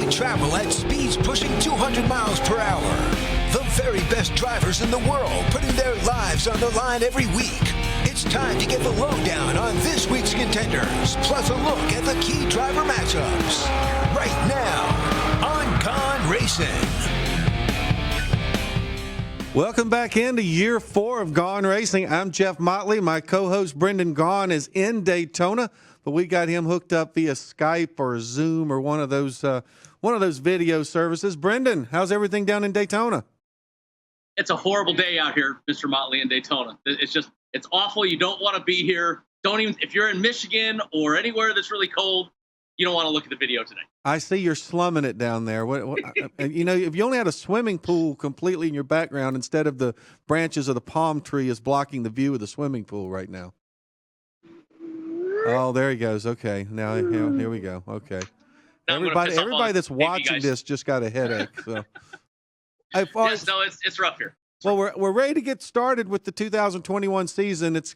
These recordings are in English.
They travel at speeds pushing 200 miles per hour. The very best drivers in the world putting their lives on the line every week. It's time to get the lowdown on this week's contenders, plus a look at the key driver matchups. Right now on Gaughan Racin. Welcome back into year 4 of Gaughan Racing. I'm Jeff Motley. My co-host Brendan Gaughan is in Daytona, but we got him hooked up via Skype or Zoom or one of those video services. Brendan, how's everything down in Daytona? It's a horrible day out here, Mr. Motley, in Daytona. It's awful. You don't want to be here. If you're in Michigan or anywhere that's really cold, you don't want to look at the video today. I see you're slumming it down there. You know, if you only had a swimming pool completely in your background instead of the branches of the palm tree is blocking the view of the swimming pool right now. Oh, there he goes. Okay. Now here we go. Okay. Everybody that's watching this just got a headache. So. It's rough here. Well, we're ready to get started with the 2021 season. It's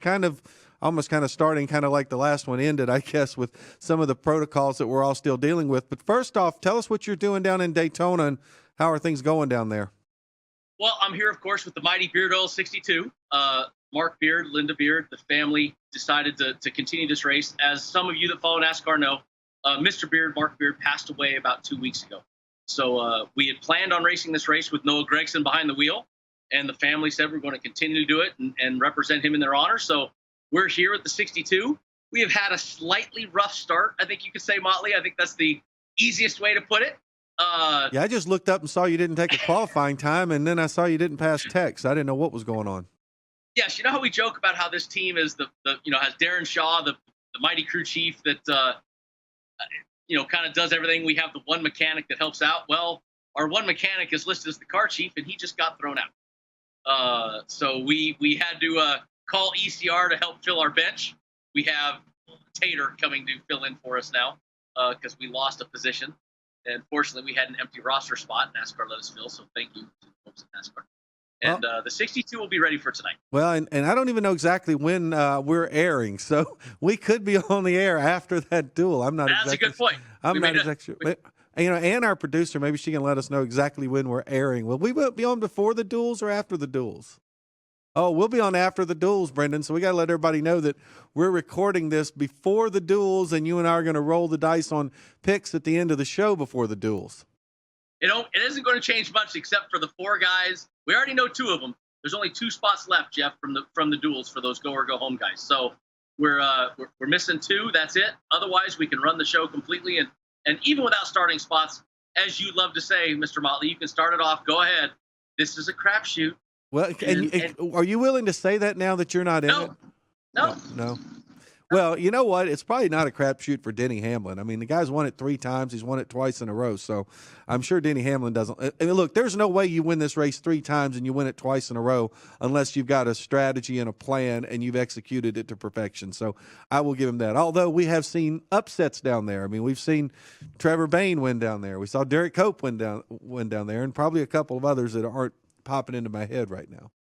almost starting like the last one ended, I guess, with some of the protocols that we're all still dealing with. But first off, tell us what you're doing down in Daytona and how are things going down there? Well, I'm here, of course, with the mighty Beard Oil 62. Mark Beard, Linda Beard, the family decided to continue this race. As some of you that follow NASCAR know, Mr. Beard, Mark Beard, passed away about 2 weeks ago. So we had planned on racing this race with Noah Gragson behind the wheel, and the family said we're going to continue to do it and represent him in their honor. So we're here at the 62. We have had a slightly rough start, I think you could say, Motley. I think that's the easiest way to put it. Yeah, I just looked up and saw you didn't take a qualifying time, and then I saw you didn't pass tech. I didn't know what was going on. Yes, you know how we joke about how this team is has Darren Shaw, the mighty crew chief that kind of does everything. We have the one mechanic that helps out. Well, our one mechanic is listed as the car chief, and he just got thrown out. So we had to call ECR to help fill our bench. We have Tater coming to fill in for us now because we lost a position. And fortunately, we had an empty roster spot. NASCAR let us fill, so thank you to the folks at NASCAR. And the 62 will be ready for tonight. Well, and I don't even know exactly when we're airing, so we could be on the air after that duel. That's a good point. I'm not exactly sure. And our producer, maybe she can let us know exactly when we're airing. Will we be on before the duels or after the duels? Oh, we'll be on after the duels, Brendan. So we got to let everybody know that we're recording this before the duels, and you and I are going to roll the dice on picks at the end of the show before the duels. It isn't going to change much except for the 4 guys. We already know 2 of them. There's only 2 spots left, Jeff, from the duels for those go or go home guys. So we're missing 2. That's it. Otherwise, we can run the show completely. And even without starting spots, as you love to say, Mr. Motley, you can start it off. Go ahead. This is a crapshoot. Well, and are you willing to say that now that you're not in it? No. Well, you know what? It's probably not a crapshoot for Denny Hamlin. I mean, the guy's won it 3 times. He's won it twice in a row. So I'm sure Denny Hamlin doesn't. I mean, look, there's no way you win this race 3 times and you win it twice in a row unless you've got a strategy and a plan and you've executed it to perfection. So I will give him that. Although we have seen upsets down there. I mean, we've seen Trevor Bayne win down there. We saw Derek Cope win down there, and probably a couple of others that aren't popping into my head right now.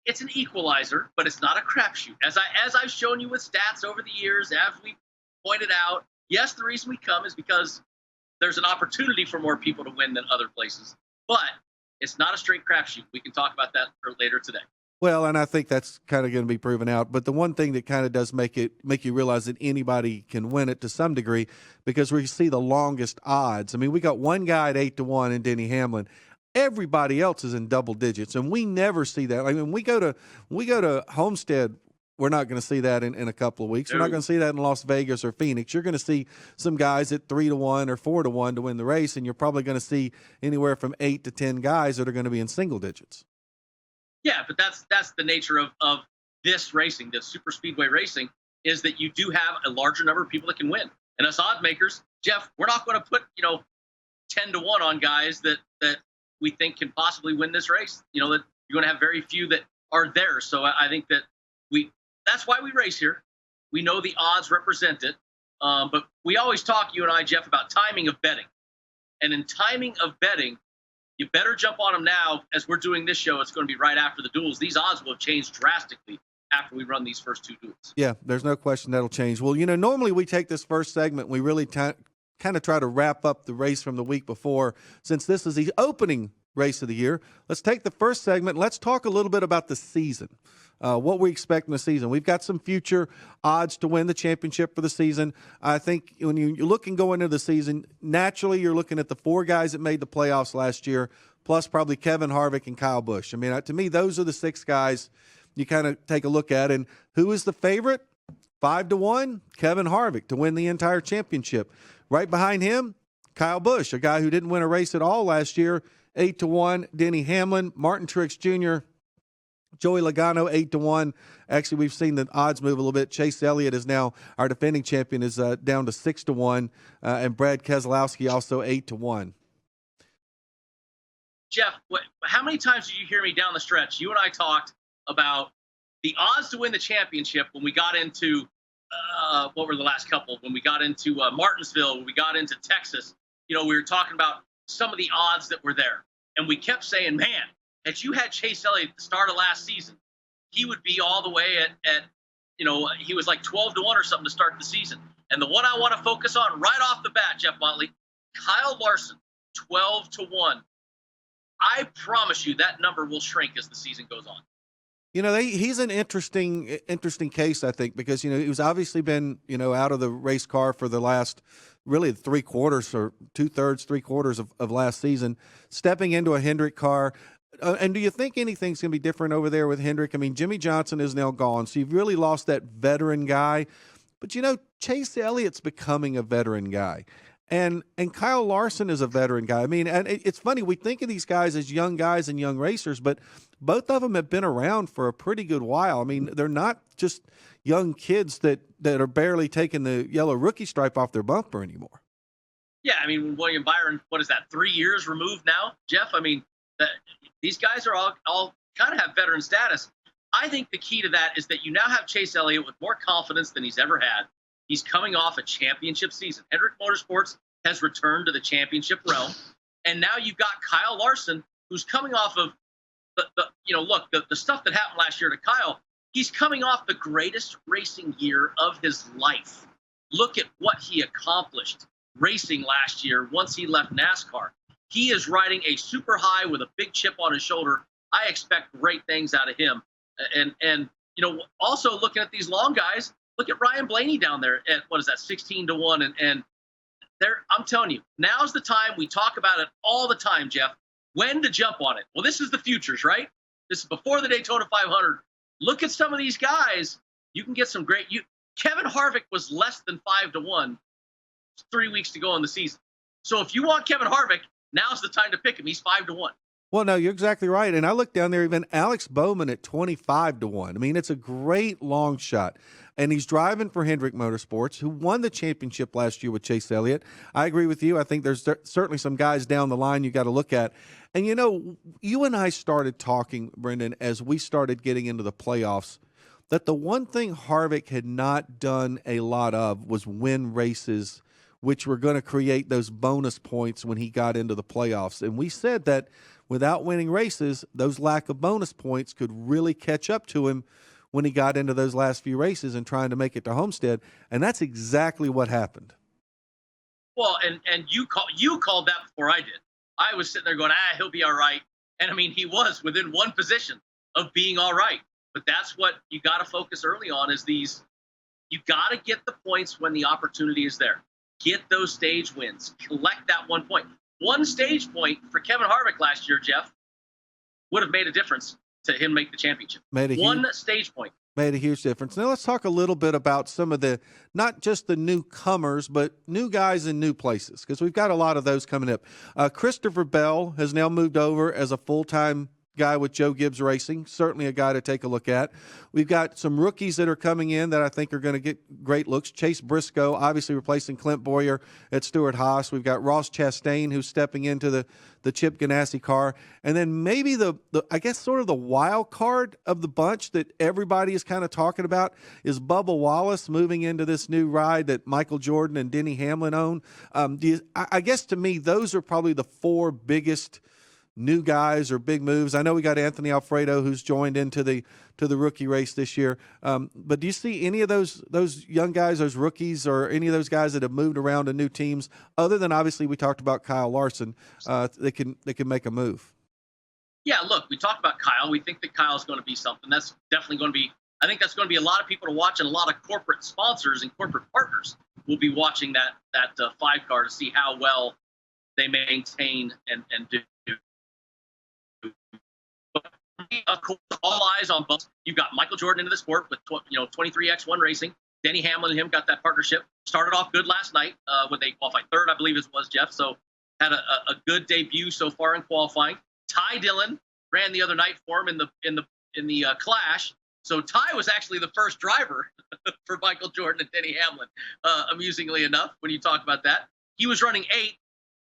It's an equalizer, but it's not a crapshoot. As I've shown you with stats over the years, as we pointed out, yes, the reason we come is because there's an opportunity for more people to win than other places. But it's not a straight crapshoot. We can talk about that later today. Well, and I think that's kind of going to be proven out. But the one thing that kind of does make you realize that anybody can win it to some degree, because we see the longest odds. I mean, we got one guy at 8-1 in Denny Hamlin. Everybody else is in double digits, and we never see that. I mean, we go to Homestead, we're not going to see that in a couple of weeks. We're not going to see that in Las Vegas or Phoenix. You're going to see some guys at 3-1 or 4-1 to win the race, and you're probably going to see anywhere from 8 to 10 guys that are going to be in single digits. Yeah, but that's the nature of this racing, this super speedway racing, is that you do have a larger number of people that can win. And as odd makers, Jeff, we're not going to put 10-1 on guys that we think can possibly win this race. That you're going to have very few that are there. So I think that that's why we race here. We know the odds represent it. But we always talk, you and I, Jeff, about timing of betting. And in timing of betting, you better jump on them now. As we're doing this show, it's going to be right after the duels. These odds will have changed drastically after we run these first 2 duels. Yeah, there's no question that'll change. Well, normally we take this first segment, we really kind of try to wrap up the race from the week before, since this is the opening race of the year. Let's take the first segment. Let's talk a little bit about the season, what we expect in the season. We've got some future odds to win the championship for the season. I think when you look and go into the season, naturally you're looking at the 4 guys that made the playoffs last year, plus probably Kevin Harvick and Kyle Busch. I mean, to me, those are the 6 guys you kind of take a look at. And who is the favorite? 5-1, Kevin Harvick to win the entire championship. Right behind him, Kyle Busch, a guy who didn't win a race at all last year, 8-1. Denny Hamlin, Martin Truex Jr., Joey Logano, 8-1. Actually, we've seen the odds move a little bit. Chase Elliott is now our defending champion, is down to 6-1, and Brad Keselowski also 8-1. Jeff, how many times did you hear me down the stretch? You and I talked about the odds to win the championship when we got into what were the last couple? When we got into Martinsville, when we got into Texas, we were talking about some of the odds that were there. And we kept saying, man, had you had Chase Elliott at the start of last season, he would be all the way at he was like 12-1 or something to start the season. And the one I want to focus on right off the bat, Jeff Motley, Kyle Larson, 12-1. I promise you that number will shrink as the season goes on. He's an interesting case, I think, because, he was obviously been, out of the race car for the last really 3/4 or 2/3, 3/4 of last season, stepping into a Hendrick car. And do you think anything's going to be different over there with Hendrick? I mean, Jimmy Johnson is now gone, so you've really lost that veteran guy. But, Chase Elliott's becoming a veteran guy. And Kyle Larson is a veteran guy. I mean, and it's funny, we think of these guys as young guys and young racers, but both of them have been around for a pretty good while. I mean, they're not just young kids that are barely taking the yellow rookie stripe off their bumper anymore. Yeah, I mean, William Byron, what is that, 3 years removed now, Jeff? I mean, these guys are all kind of have veteran status. I think the key to that is that you now have Chase Elliott with more confidence than he's ever had. He's coming off a championship season. Hendrick Motorsports has returned to the championship realm. And now you've got Kyle Larson, who's coming off of the stuff that happened last year to Kyle. He's coming off the greatest racing year of his life. Look at what he accomplished racing last year once he left NASCAR. He is riding a super high with a big chip on his shoulder. I expect great things out of him. And also looking at these long guys, look at Ryan Blaney down there at, 16-1. And there, I'm telling you, now's the time. We talk about it all the time, Jeff, when to jump on it. Well, this is the futures, right? This is before the Daytona 500. Look at some of these guys. You can get some great. Kevin Harvick was less than 5-1 3 weeks to go in the season. So if you want Kevin Harvick, now's the time to pick him. He's 5-1. Well, no, you're exactly right. And I look down there, even Alex Bowman at 25-1. I mean, it's a great long shot. And he's driving for Hendrick Motorsports, who won the championship last year with Chase Elliott. I agree with you. I think there's certainly some guys down the line you got to look at. And, you and I started talking, Brendan, as we started getting into the playoffs, that the one thing Harvick had not done a lot of was win races, which were going to create those bonus points when he got into the playoffs. And we said that without winning races, those lack of bonus points could really catch up to him when he got into those last few races and trying to make it to Homestead. And that's exactly what happened. Well, and you called that before I did. I was sitting there going, he'll be all right. And I mean, he was within one position of being all right. But that's what you got to focus early on is you got to get the points when the opportunity is there. Get those stage wins. Collect that 1 point. One stage point for Kevin Harvick last year, Jeff, would have made a difference to him make the championship. One stage point. Made a huge difference. Now let's talk a little bit about some of the, not just the newcomers, but new guys in new places, because we've got a lot of those coming up. Christopher Bell has now moved over as a full-time guy with Joe Gibbs Racing, certainly a guy to take a look at. We've got some rookies that are coming in that I think are going to get great looks. Chase Briscoe, obviously replacing Clint Boyer at Stewart-Haas. We've got Ross Chastain, who's stepping into the Chip Ganassi car. And then maybe the I guess sort of the wild card of the bunch that everybody is kind of talking about is Bubba Wallace moving into this new ride that Michael Jordan and Denny Hamlin own. I guess to me, those are probably the 4 biggest new guys or big moves? I know we got Anthony Alfredo who's joined into the rookie race this year. But do you see any of those young guys, those rookies, or any of those guys that have moved around to new teams, other than obviously we talked about Kyle Larson, they can make a move? Yeah, look, we talked about Kyle. We think that Kyle's going to be something. That's definitely going to be. I think that's going to be a lot of people to watch, and a lot of corporate sponsors and corporate partners will be watching that 5-car to see how well they maintain and do. But of course, all eyes on Bubba. You've got Michael Jordan into the sport with 23X1 Racing. Denny Hamlin and him got that partnership. Started off good last night when they qualified third, I believe it was, Jeff. So had a good debut so far in qualifying. Dillon ran the other night for him in the Clash. So Ty was actually the first driver for Michael Jordan and Denny Hamlin, amusingly enough, when you talk about that. He was running 8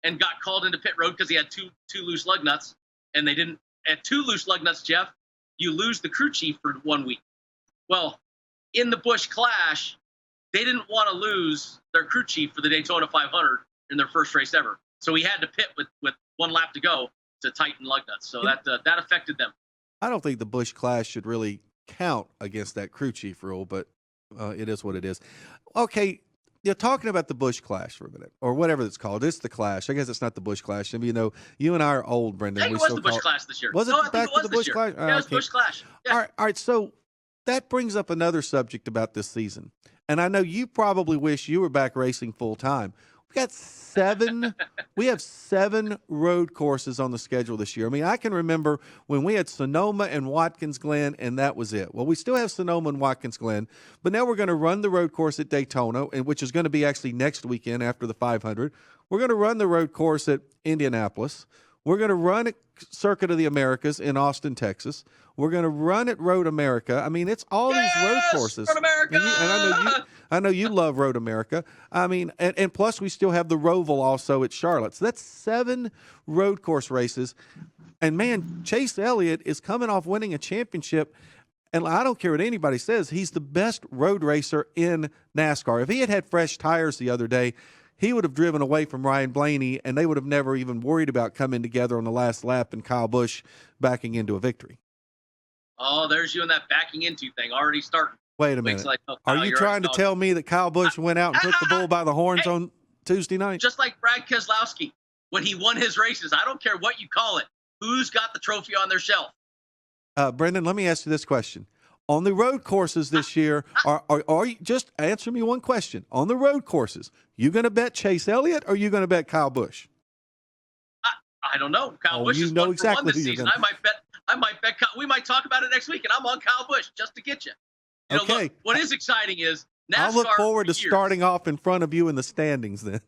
and got called into pit road because he had two loose lug nuts. And they didn't – at 2 loose lug nuts, Jeff, you lose the crew chief for 1 week. Well, in the Busch Clash, they didn't want to lose their crew chief for the Daytona 500 in their first race ever. So he had to pit with 1 lap to go to tighten lug nuts. So that affected them. I don't think the Busch Clash should really count against that crew chief rule, but it is what it is. Okay, you're talking about the Busch Clash for a minute, or whatever it's called. It's the Clash. I guess it's not the Busch Clash. I mean, you and I are old, Brendan. I think it was the Busch Clash this year. Was it back to the Busch Clash? Yeah, it was Busch Clash. Yeah. All right. So that brings up another subject about this season, and I know you probably wish you were back racing full time. We have 7 road courses on the schedule this year. I mean, I can remember when we had Sonoma and Watkins Glen, and that was it. Well, we still have Sonoma and Watkins Glen, but now we're going to run the road course at Daytona, which is going to be actually next weekend after the 500. We're going to run the road course at Indianapolis. We're going to run at Circuit of the Americas in Austin, Texas. We're going to run at Road America. I mean, it's all these road courses. Road America! And I know you love Road America. I mean, and plus we still have the Roval also at Charlotte. So that's 7 road course races. And, man, Chase Elliott is coming off winning a championship. And I don't care what anybody says, he's the best road racer in NASCAR. If he had fresh tires the other day, he would have driven away from Ryan Blaney, and they would have never even worried about coming together on the last lap and Kyle Busch backing into a victory. Oh, there's you and that backing into thing already starting. Wait a minute. Are you trying to tell me that Kyle Busch went out and took the bull by the horns on Tuesday night? Just like Brad Keselowski, when he won his races, I don't care what you call it. Who's got the trophy on their shelf? Brendan, let me ask you this question. On the road courses this year, are you, just answer me one question. On the road courses, you going to bet Chase Elliott or are you going to bet Kyle Busch? I don't know. Kyle Busch is one for one this season. I might bet Kyle. We might talk about it next week, and I'm on Kyle Busch just to get you. You know, okay. Look, what is exciting is NASCAR. I'll look forward to starting off in front of you in the standings then.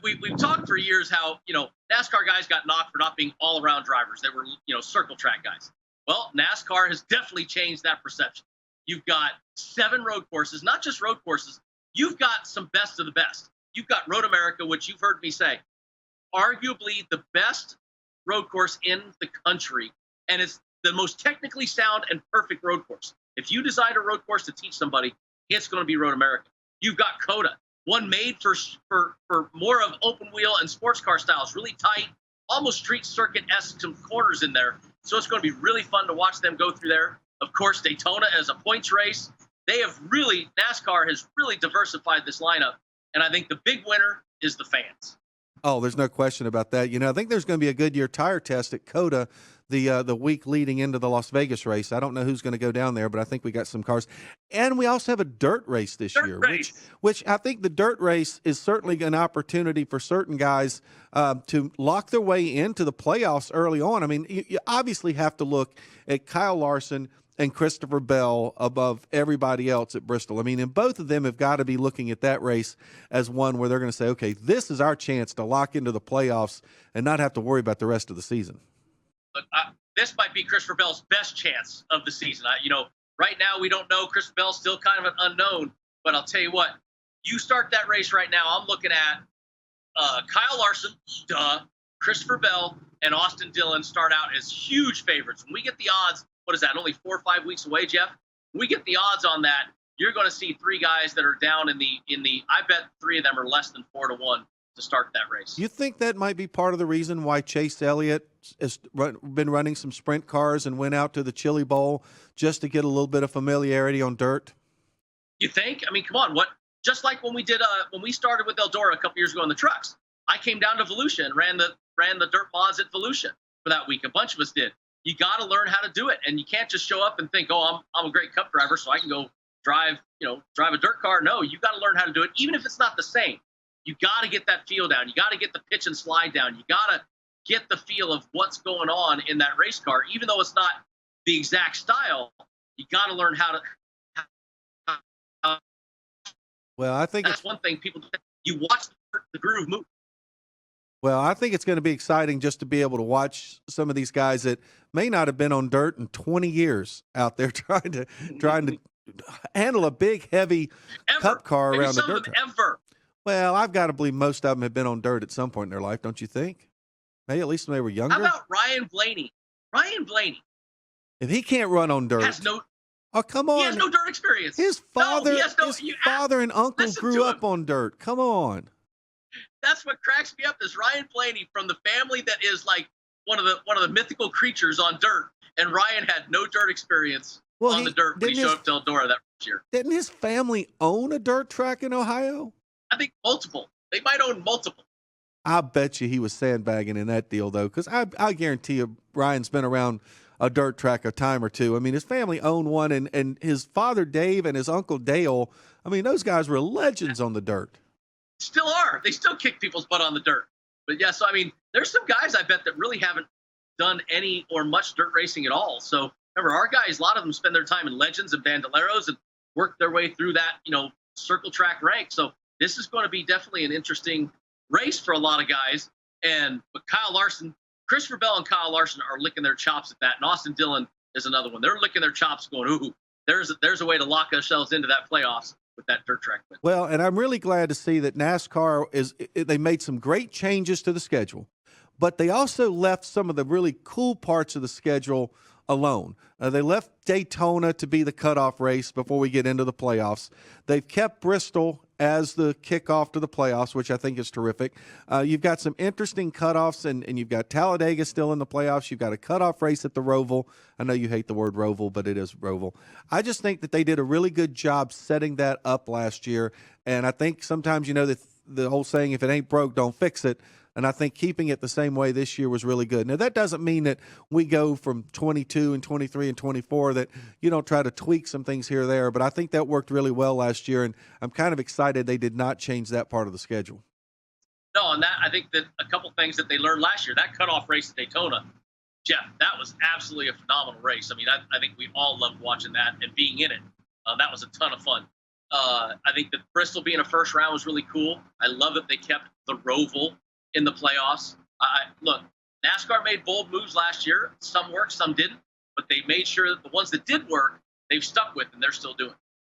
We've talked for years how, NASCAR guys got knocked for not being all-around drivers. They were, circle track guys. Well, NASCAR has definitely changed that perception. You've got 7 road courses, not just road courses. You've got some best of the best. You've got Road America, which you've heard me say, arguably the best road course in the country, and it's the most technically sound and perfect road course. If you design a road course to teach somebody, it's going to be Road America. You've got COTA, one made for more of open wheel and sports car styles, really tight, almost street circuit-esque, some corners in there. So it's going to be really fun to watch them go through there. Of course, Daytona as a points race. NASCAR has really diversified this lineup. And I think the big winner is the fans. Oh, there's no question about that. I think there's going to be a Goodyear tire test at COTA the week leading into the Las Vegas race. I don't know who's going to go down there, but I think we got some cars. And we also have a dirt race this year, which I think the dirt race is certainly an opportunity for certain guys to lock their way into the playoffs early on. I mean, you obviously have to look at Kyle Larson and Christopher Bell above everybody else at Bristol. I mean, and both of them have got to be looking at that race as one where they're going to say, okay, this is our chance to lock into the playoffs and not have to worry about the rest of the season. Look, this might be Christopher Bell's best chance of the season. Right now we don't know. Christopher Bell's still kind of an unknown, but I'll tell you what, you start that race right now, I'm looking at Kyle Larson, Christopher Bell, and Austin Dillon start out as huge favorites. When we get the odds, what is that, only 4 or 5 weeks away, Jeff? When we get the odds on that, you're going to see 3 guys that are down in the. I bet 3 of them are less than 4 to 1 to start that race. You think that might be part of the reason why Chase Elliott has been running some sprint cars and went out to the Chili Bowl just to get a little bit of familiarity on dirt? You think? I mean, come on. Just like when we started with Eldora a couple years ago on the trucks, I came down to Volusia and ran the dirt mods at Volusia for that week. A bunch of us did. You got to learn how to do it, and you can't just show up and think, "Oh, I'm a great cup driver, so I can go drive a dirt car." No, you got to learn how to do it, even if it's not the same. You got to get that feel down. You got to get the pitch and slide down. You got to get the feel of what's going on in that race car, even though it's not the exact style. You got to learn how to. Well, I think that's one thing people. You watch the groove move. Well, I think it's going to be exciting just to be able to watch some of these guys that may not have been on dirt in 20 years out there trying to handle a big, heavy cup car Maybe around the some dirt of them track. ever. Well, I've got to believe most of them have been on dirt at some point in their life, don't you think? Maybe at least when they were younger. How about Ryan Blaney? Ryan Blaney. If he can't run on dirt. Oh, come on. He has no dirt experience. His father and uncle grew up on dirt. Come on. That's what cracks me up is Ryan Blaney from the family that is like one of the mythical creatures on dirt. And Ryan had no dirt experience on the dirt when he showed up to Eldora that first year. Didn't his family own a dirt track in Ohio? I think multiple. They might own multiple. I bet you he was sandbagging in that deal, though, because I guarantee you Ryan's been around a dirt track a time or two. I mean, his family owned one, and his father Dave and his uncle Dale, I mean, those guys were legends on the dirt. Still are. They still kick people's butt on the dirt. But yeah, so I mean, there's some guys I bet that really haven't done any or much dirt racing at all. So remember, our guys, a lot of them spend their time in Legends and Bandoleros and work their way through that, circle track rank. So this is going to be definitely an interesting race for a lot of guys. But Kyle Larson, Christopher Bell and Kyle Larson are licking their chops at that. And Austin Dillon is another one. They're licking their chops going, ooh, there's a way to lock ourselves into that playoffs with that dirt track win. Well, and I'm really glad to see that NASCAR they made some great changes to the schedule, but they also left some of the really cool parts of the schedule alone. They left Daytona to be the cutoff race before we get into the playoffs. They've kept Bristol as the kickoff to the playoffs, which I think is terrific. You've got some interesting cutoffs, and you've got Talladega still in the playoffs. You've got a cutoff race at the Roval. I know you hate the word Roval, but it is Roval. I just think that they did a really good job setting that up last year, and I think sometimes, the whole saying, if it ain't broke, don't fix it. And I think keeping it the same way this year was really good. Now, that doesn't mean that we go from 22 and 23 and 24, that you don't try to tweak some things here or there. But I think that worked really well last year, and I'm kind of excited they did not change that part of the schedule. No, and I think that a couple things that they learned last year, that cutoff race at Daytona, Jeff, that was absolutely a phenomenal race. I mean, I think we all loved watching that and being in it. That was a ton of fun. I think that Bristol being a first round was really cool. I love that they kept the Roval in the playoffs. Look, NASCAR made bold moves last year. Some worked, some didn't, but they made sure that the ones that did work, they've stuck with, and they're still doing.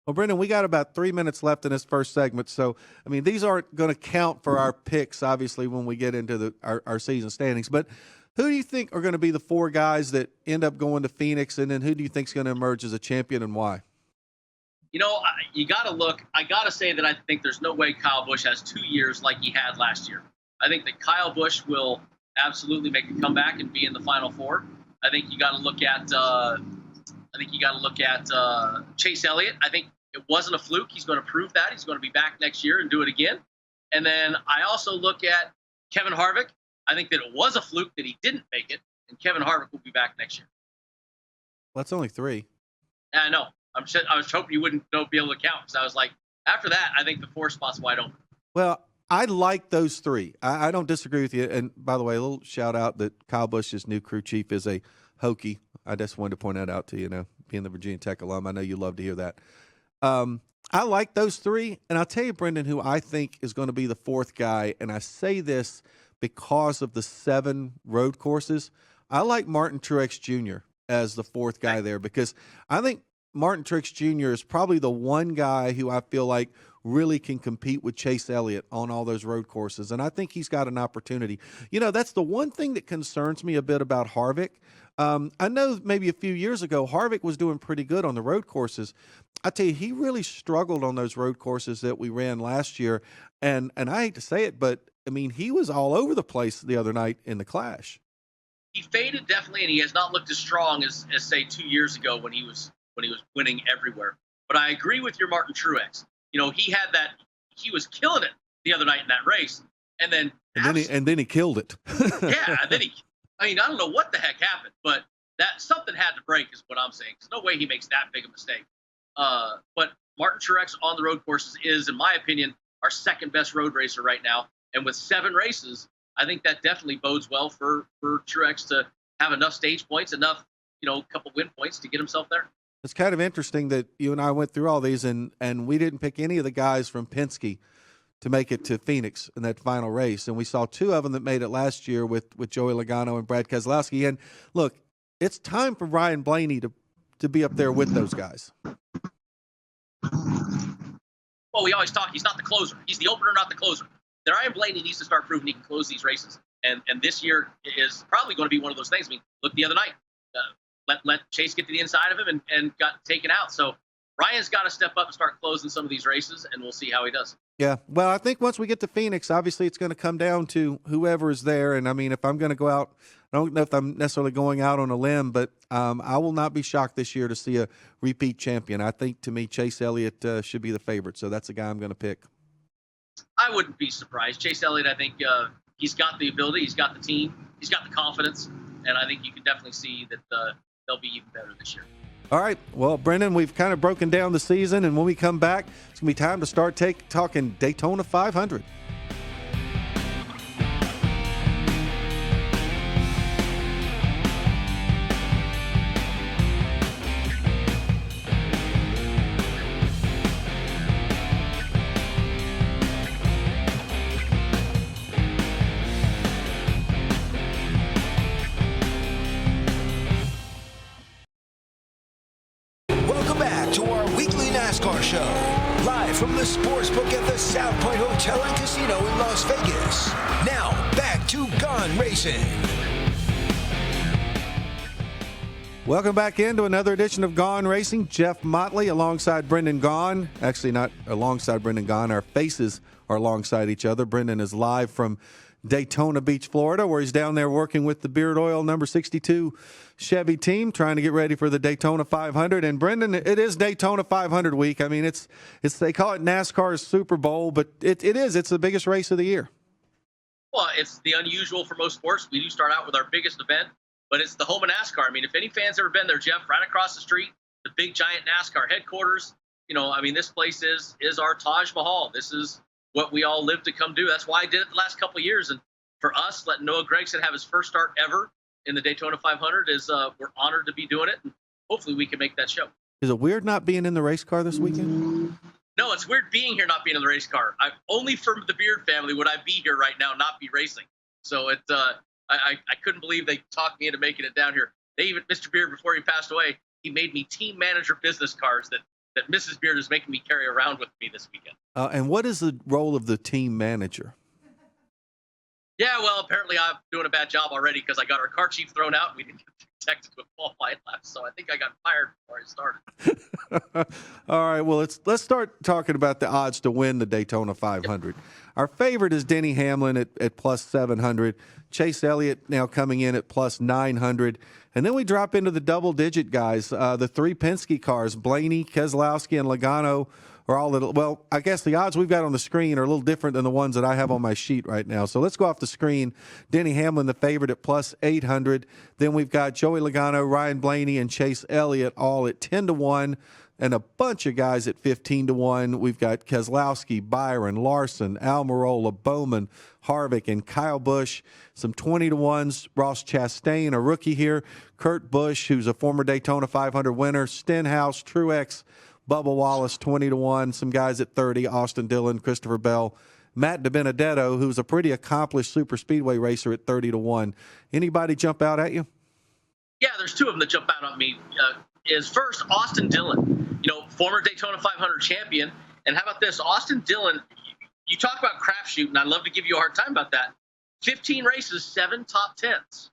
Well, Brendan, we got about 3 minutes left in this first segment, so, I mean, these aren't going to count for our picks, obviously, when we get into our season standings, but who do you think are going to be the four guys that end up going to Phoenix, and then who do you think is going to emerge as a champion and why? You got to look. I got to say that I think there's no way Kyle Busch has 2 years like he had last year. I think that Kyle Busch will absolutely make a comeback and be in the Final Four. I think you got to look at. Chase Elliott. I think it wasn't a fluke. He's going to prove that. He's going to be back next year and do it again. And then I also look at Kevin Harvick. I think that it was a fluke that he didn't make it, and Kevin Harvick will be back next year. Well, that's only three. I know. I was hoping you wouldn't be able to count, because I was like, after that, I think the 4 spot's wide open. Well, I like those three. I don't disagree with you. And by the way, a little shout out that Kyle Busch's new crew chief is a Hokie. I just wanted to point that out to you. Being the Virginia Tech alum, I know you love to hear that. I like those three. And I'll tell you, Brendan, who I think is going to be the fourth guy. And I say this because of the 7 road courses. I like Martin Truex Jr. as the fourth guy there, because I think Martin Truex Jr. is probably the one guy who I feel like really can compete with Chase Elliott on all those road courses. And I think he's got an opportunity. You know, that's the one thing that concerns me a bit about Harvick. I know maybe a few years ago, Harvick was doing pretty good on the road courses. I tell you, he really struggled on those road courses that we ran last year. And I hate to say it, but I mean, he was all over the place the other night in the Clash. He faded definitely, and he has not looked as strong as say 2 years ago when he was winning everywhere. But I agree with your Martin Truex. You know, he was killing it the other night in that race, and then he killed it. Yeah, and then I don't know what the heck happened, but that something had to break is what I'm saying. There's no way he makes that big a mistake. But Martin Truex on the road courses is, in my opinion, our second best road racer right now. And with 7 races, I think that definitely bodes well for Truex to have enough stage points, enough, couple win points to get himself there. It's kind of interesting that you and I went through all these, and we didn't pick any of the guys from Penske to make it to Phoenix in that final race. And we saw 2 of them that made it last year with Joey Logano and Brad Keselowski. And look, it's time for Ryan Blaney to be up there with those guys. Well, we always talk, he's not the closer. He's the opener, not the closer. Then Ryan Blaney needs to start proving he can close these races. And this year is probably going to be one of those things. I mean, look the other night. Let Chase get to the inside of him and got taken out. So Ryan's got to step up and start closing some of these races, and we'll see how he does. Yeah, well, I think once we get to Phoenix, obviously it's going to come down to whoever is there. And, I mean, if I'm going to go out, I don't know if I'm necessarily going out on a limb, but I will not be shocked this year to see a repeat champion. I think, to me, Chase Elliott should be the favorite, so that's the guy I'm going to pick. I wouldn't be surprised. Chase Elliott, I think he's got the ability, he's got the team, he's got the confidence, and I think you can definitely see that they'll be even better this year. All right. Well, Brendan, we've kind of broken down the season, and when we come back, it's going to be time to start talking Daytona 500. NASCAR show, live from the Sportsbook at the South Point Hotel and Casino in Las Vegas. Now, back to Gaughan Racing. Welcome back into another edition of Gaughan Racing. Jeff Motley alongside Brendan Gaughan. Actually, not alongside Brendan Gaughan. Our faces are alongside each other. Brendan is live from Daytona Beach, Florida, where he's down there working with the Beard Oil number 62 Chevy team, trying to get ready for the Daytona 500. And Brendan, it is Daytona 500 week. I mean, it's they call it NASCAR's Super Bowl, but it is. It's the biggest race of the year. Well, it's the unusual for most sports. We do start out with our biggest event, but it's the home of NASCAR. I mean, if any fans ever been there, Jeff, right across the street, the big giant NASCAR headquarters. This place is our Taj Mahal. This is what we all live to come do. That's why I did it the last couple of years. And for us, letting Noah Gragson have his first start ever in the Daytona 500 is we're honored to be doing it. And hopefully we can make that show. Is it weird not being in the race car this weekend? No, it's weird being here, not being in the race car. Only from the Beard family would I be here right now, not be racing. So I couldn't believe they talked me into making it down here. Mr. Beard, before he passed away, he made me team manager business cards that Mrs. Beard is making me carry around with me this weekend. And what is the role of the team manager? Yeah, well, apparently I'm doing a bad job already because I got our car chief thrown out. We didn't get protected with qualifying laps, so I think I got fired before I started. All right, well, let's start talking about the odds to win the Daytona 500. Yep. Our favorite is Denny Hamlin at plus 700. Chase Elliott now coming in at plus 900. And then we drop into the double-digit guys. The 3 Penske cars, Blaney, Keselowski, and Logano, are all little. Well, I guess the odds we've got on the screen are a little different than the ones that I have on my sheet right now. So let's go off the screen. Denny Hamlin, the favorite, at plus 800. Then we've got Joey Logano, Ryan Blaney, and Chase Elliott all at 10-1. And a bunch of guys at 15-1. We've got Keselowski, Byron, Larson, Almirola, Bowman, Harvick, and Kyle Busch. Some 20-1s. Ross Chastain, a rookie here. Kurt Busch, who's a former Daytona 500 winner. Stenhouse, Truex, Bubba Wallace, 20-1. Some guys at 30. Austin Dillon, Christopher Bell. Matt DiBenedetto, who's a pretty accomplished super speedway racer, at 30-1. Anybody jump out at you? Yeah, there's 2 of them that jump out at me. Is first Austin Dillon, former Daytona 500 champion, And how about this? Austin Dillon, you talk about crapshoot, and I'd love to give you a hard time about that. 15 races, 7 top 10s.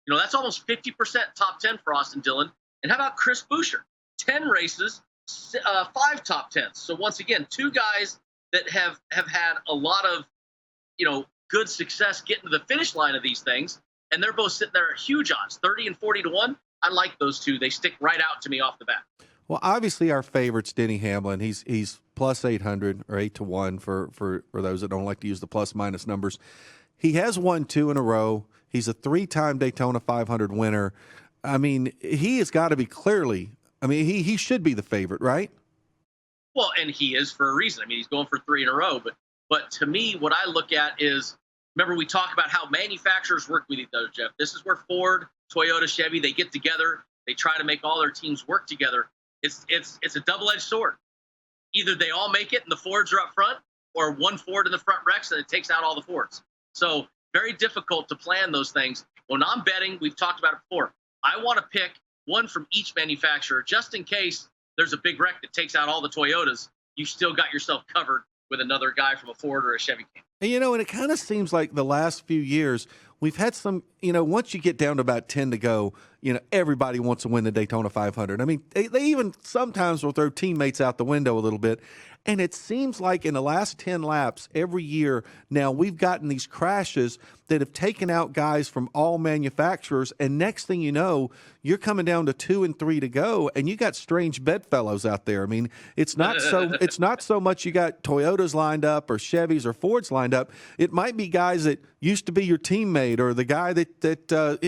That's almost 50% top 10 for Austin Dillon. And how about Chris Buescher? 10 races, 5 top 10s. So once again, 2 guys that have had a lot of, good success getting to the finish line of these things. And they're both sitting there at huge odds, 30 and 40 to 1. I like those 2. They stick right out to me off the bat. Well, obviously our favorite's Denny Hamlin. He's plus 800 or 8 to 1 for those that don't like to use the plus minus numbers. He has won 2 in a row. He's a 3-time Daytona 500 winner. I mean, he has got to be clearly. I mean, he should be the favorite, right? Well, and he is for a reason. I mean, he's going for 3 in a row. But to me, what I look at is, remember we talk about how manufacturers work with each other, Jeff. This is where Ford, Toyota, Chevy, they get together. They try to make all their teams work together. It's a double-edged sword. Either they all make it and the Fords are up front, or one Ford in the front wrecks and it takes out all the Fords. So very difficult to plan those things. When I'm betting, we've talked about it before, I want to pick one from each manufacturer just in case there's a big wreck that takes out all the Toyotas. You still got yourself covered with another guy from a Ford or a Chevy team. And it kind of seems like the last few years we've had some, once you get down to about 10 to go, everybody wants to win the Daytona 500. I mean, they even sometimes will throw teammates out the window a little bit. And it seems like in the last 10 laps every year now we've gotten these crashes that have taken out guys from all manufacturers. And next thing you know, you're coming down to 2 and 3 to go, and you got strange bedfellows out there. I mean, it's not so much you got Toyotas lined up or Chevys or Fords lined up. It might be guys that used to be your teammate, or the guy that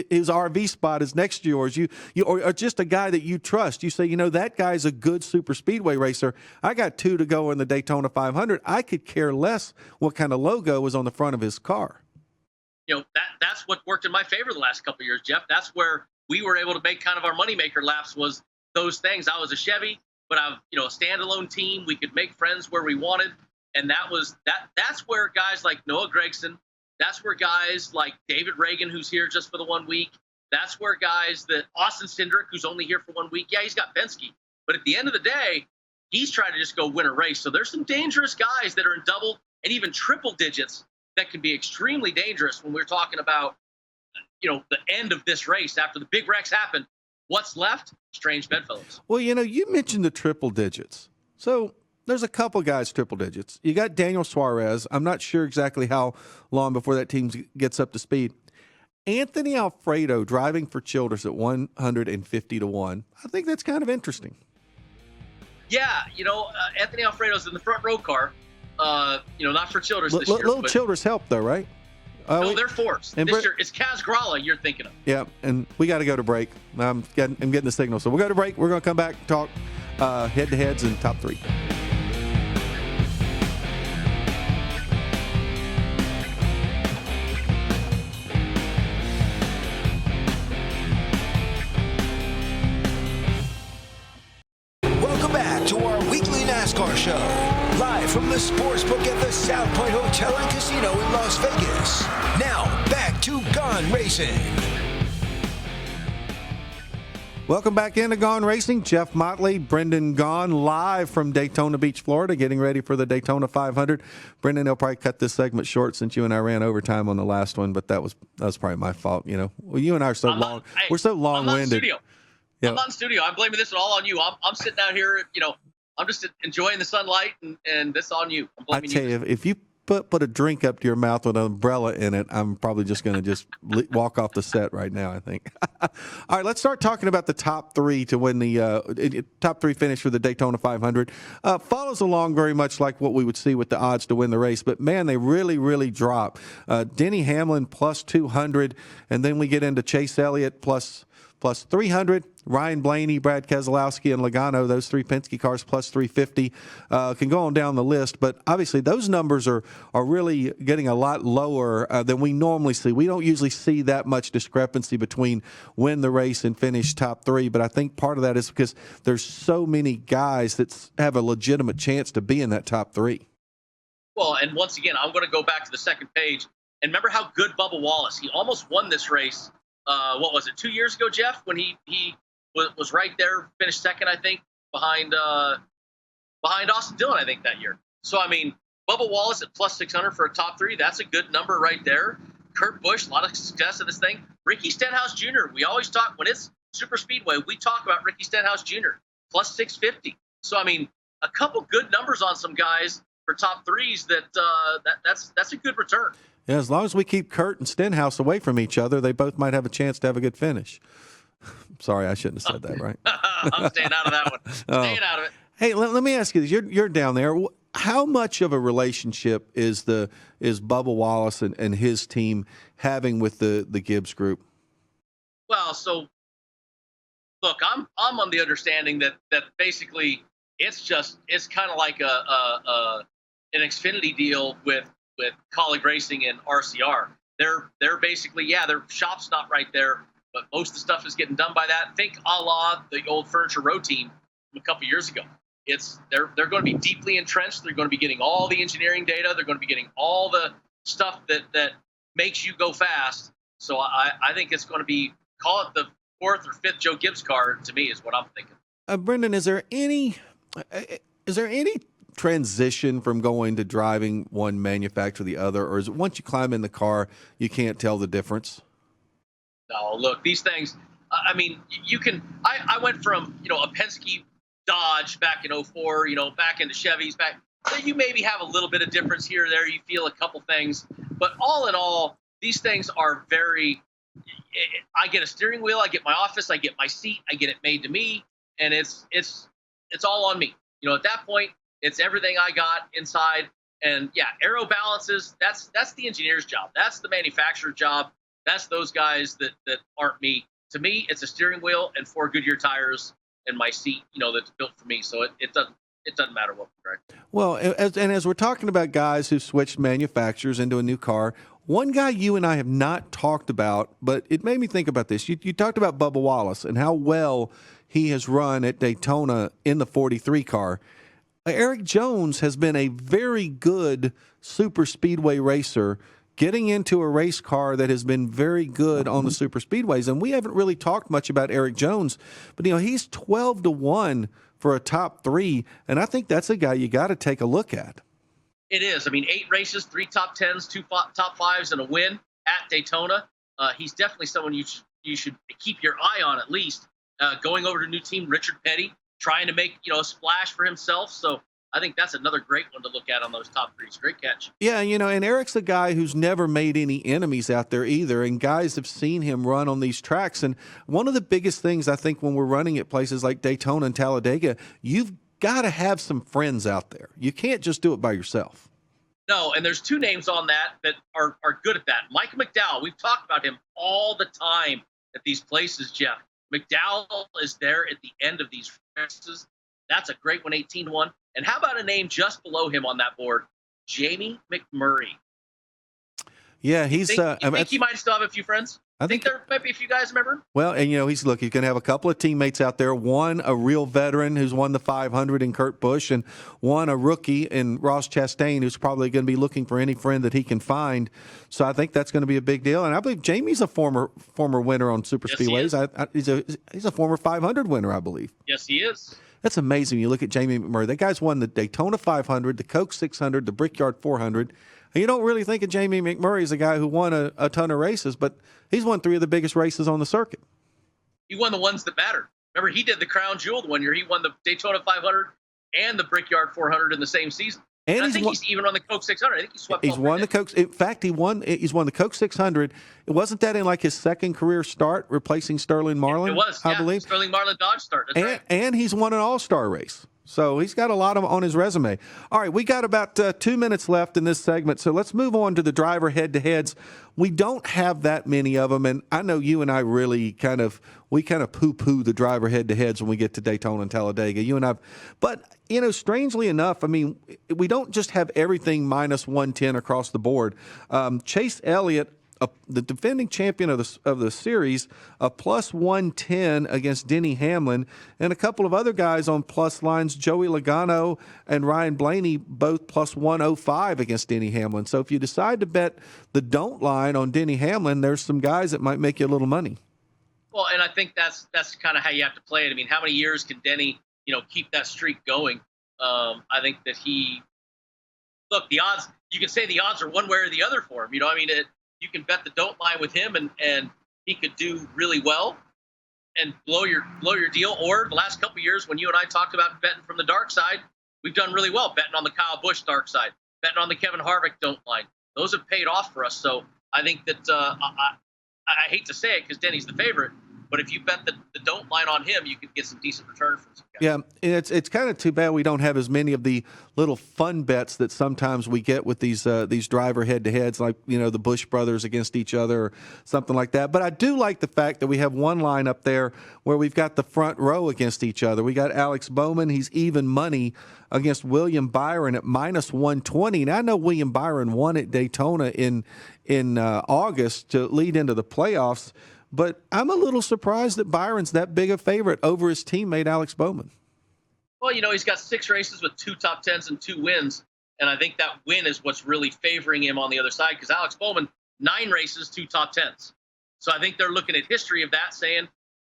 his RV spot is next to yours. Or just a guy that you trust. You say, that guy's a good super speedway racer. I got 2 to go in the Daytona 500. I could care less what kind of logo was on the front of his car. That's what worked in my favor the last couple of years, Jeff. That's where we were able to make kind of our moneymaker laps, was those things. I was a Chevy, but I'm a standalone team. We could make friends where we wanted, and that's where guys like Noah Gragson, that's where guys like David Reagan, who's here just for the 1 week, that's where guys that Austin Cindric, who's only here for 1 week, yeah, he's got Penske, but at the end of the day, he's trying to just go win a race. So there's some dangerous guys that are in double and even triple digits that can be extremely dangerous when we're talking about, the end of this race. After the big wrecks happen, what's left? Strange bedfellows. Well, you mentioned the triple digits. So there's a couple guys triple digits. You got Daniel Suarez. I'm not sure exactly how long before that team gets up to speed. Anthony Alfredo driving for Childress at 150 to 1. I think that's kind of interesting. Yeah, Anthony Alfredo's in the front row car. Not for Childress this year. Little Childress help, though, right? No, they're fourths. This year, it's Kaz Grala you're thinking of. Yeah, and we got to go to break. I'm getting the signal. So we'll go to break. We're going to come back and talk head-to-heads and top 3. Welcome back to our weekly NASCAR show, live from the Sportsbook at the South Point Hotel and Casino in Las Vegas. Now, back to Gaughan Racing. Welcome back into Gaughan Racing. Jeff Motley, Brendan Gaughan, live from Daytona Beach, Florida, getting ready for the Daytona 500. Brendan, they'll probably cut this segment short since you and I ran overtime on the last one, but that was probably my fault. Well, you and I are so long. We're so long-winded. I'm not in studio. I'm blaming this all on you. I'm sitting out here, I'm just enjoying the sunlight, and this on you. I'm blaming you. If you put a drink up to your mouth with an umbrella in it, I'm probably just going to just walk off the set right now, I think. All right, let's start talking about the top 3 to win the top 3 finish for the Daytona 500. Follows along very much like what we would see with the odds to win the race, but man, they really, really drop. Denny Hamlin plus 200, and then we get into Chase Elliott plus 300, Ryan Blaney, Brad Keselowski, and Logano, those 3 Penske cars plus 350, can go on down the list. But obviously those numbers are really getting a lot lower than we normally see. We don't usually see that much discrepancy between win the race and finish top 3. But I think part of that is because there's so many guys that have a legitimate chance to be in that top 3. Well, and once again, I'm going to go back to the second page. And remember how good Bubba Wallace, he almost won this race. What was it, 2 years ago, Jeff, when he was right there, finished second, I think, behind behind Austin Dillon, I think, that year. So, I mean, Bubba Wallace at plus 600 for a top 3, that's a good number right there. Kurt Busch, a lot of success in this thing. Ricky Stenhouse Jr., we always talk, when it's super speedway, we talk about Ricky Stenhouse Jr., plus 650. So, I mean, a couple good numbers on some guys for top 3s that's a good return. Yeah, as long as we keep Kurt and Stenhouse away from each other, they both might have a chance to have a good finish. Sorry, I shouldn't have said that, right? I'm staying out of that one. Staying out of it. Hey, let me ask you this. You're down there. How much of a relationship is Bubba Wallace and his team having with the Gibbs group? Well, so look, I'm on the understanding that basically it's kind of like an Xfinity deal with Colleague Racing and RCR. They're basically, their shop's not right there, but most of the stuff is getting done by that. Think a la the old Furniture Row team from a couple years ago. They're going to be deeply entrenched. They're going to be getting all the engineering data. They're going to be getting all the stuff that makes you go fast. So I think it's going to be, call it the 4th or 5th Joe Gibbs car, to me, is what I'm thinking. Brendan, is there any transition from going to driving one manufacturer to the other, or is it once you climb in the car, you can't tell the difference? No, look, these things, I mean, you can, I went from, a Penske Dodge back in 04, back into Chevys back. You maybe have a little bit of difference here or there. You feel a couple things, but all in all, these things are very, I get a steering wheel, I get my office, I get my seat, I get it made to me, and it's all on me. At that point, it's everything I got inside. And aero balances, that's the engineer's job. That's the manufacturer's job. That's those guys that aren't me. To me, it's a steering wheel and 4 Goodyear tires and my seat, that's built for me. So it doesn't matter what we drive. Well, as we're talking about guys who switched manufacturers into a new car, one guy you and I have not talked about, but it made me think about this. You talked about Bubba Wallace and how well he has run at Daytona in the 43 car. Eric Jones has been a very good super speedway racer, getting into a race car that has been very good on the super speedways. And we haven't really talked much about Eric Jones, but he's 12-1 for a top 3, and I think that's a guy you got to take a look at. It is. I mean, 8 races, 3 top 10s, 2 top 5s, and a win at Daytona. He's definitely someone you should keep your eye on, at least. Going over to a new team, Richard Petty, trying to make a splash for himself. So I think that's another great one to look at on those top 3s. Great catch. Yeah, and Eric's a guy who's never made any enemies out there either, and guys have seen him run on these tracks. And one of the biggest things I think when we're running at places like Daytona and Talladega, you've got to have some friends out there. You can't just do it by yourself. No, and there's 2 names on that are good at that. Mike Mcdowell, we've talked about him all the time at these places, Jeff. McDowell is there at the end of these races. That's a great one, 18-1. And how about a name just below him on that board, Jamie Mcmurray? Yeah, he's. You think he might still have a few friends? I think there might be a few guys remember him. Well, and he's going to have a couple of teammates out there. One, a real veteran who's won the 500 in Kurt Busch, and one, a rookie in Ross Chastain, who's probably going to be looking for any friend that he can find. So I think that's going to be a big deal. And I believe Jamie's a former winner on super speedways. He's a former 500 winner, I believe. Yes, he is. That's amazing. You look at Jamie McMurray. That guy's won the Daytona 500, the Coke 600, the Brickyard 400. And you don't really think of Jamie McMurray as a guy who won a ton of races, but he's won 3 of the biggest races on the circuit. He won the ones that mattered. Remember, he did the Crown Jewel the one year. He won the Daytona 500 and the Brickyard 400 in the same season. And I think he's even on the Coke 600. I think he swept. He's won the Coke. In fact, he's won the Coke 600. It wasn't that in like his second career start, replacing Sterling Marlin. It was, I believe. Sterling Marlin Dodge start. That's right. And he's won an All-Star race. So he's got a lot on his resume. All right, we got about 2 minutes left in this segment, so let's move on to the driver head-to-heads. We don't have that many of them, and I know you and I really kind of poo-poo the driver head-to-heads when we get to Daytona and Talladega. You and I, but strangely enough, I mean, we don't just have everything minus 110 across the board. Chase Elliott, the defending champion of the series, a plus 110 against Denny Hamlin, and a couple of other guys on plus lines, Joey Logano and Ryan Blaney, both plus 105 against Denny Hamlin. So if you decide to bet the don't line on Denny Hamlin, there's some guys that might make you a little money. Well, and I think that's kind of how you have to play it. I mean, how many years can Denny, keep that streak going? I think that the odds, you can say the odds are one way or the other for him. You can bet the don't line with him, and he could do really well and blow your deal. Or the last couple of years when you and I talked about betting from the dark side, we've done really well betting on the Kyle Busch dark side, betting on the Kevin Harvick don't line. Those have paid off for us. So I think that I hate to say it because Denny's the favorite, but if you bet the don't line on him, you could get some decent return from some guys. Yeah, it's kind of too bad we don't have as many of the little fun bets that sometimes we get with these driver head-to-heads, like the Busch brothers against each other or something like that. But I do like the fact that we have one line up there where we've got the front row against each other. We got Alex Bowman; he's even money against William Byron at -120. Now I know William Byron won at Daytona in August to lead into the playoffs. But I'm a little surprised that Byron's that big a favorite over his teammate Alex Bowman. Well, he's got 6 races with 2 top 10s and 2 wins, and I think that win is what's really favoring him on the other side because Alex Bowman, 9 races, 2 top 10s. So I think they're looking at history of that, saying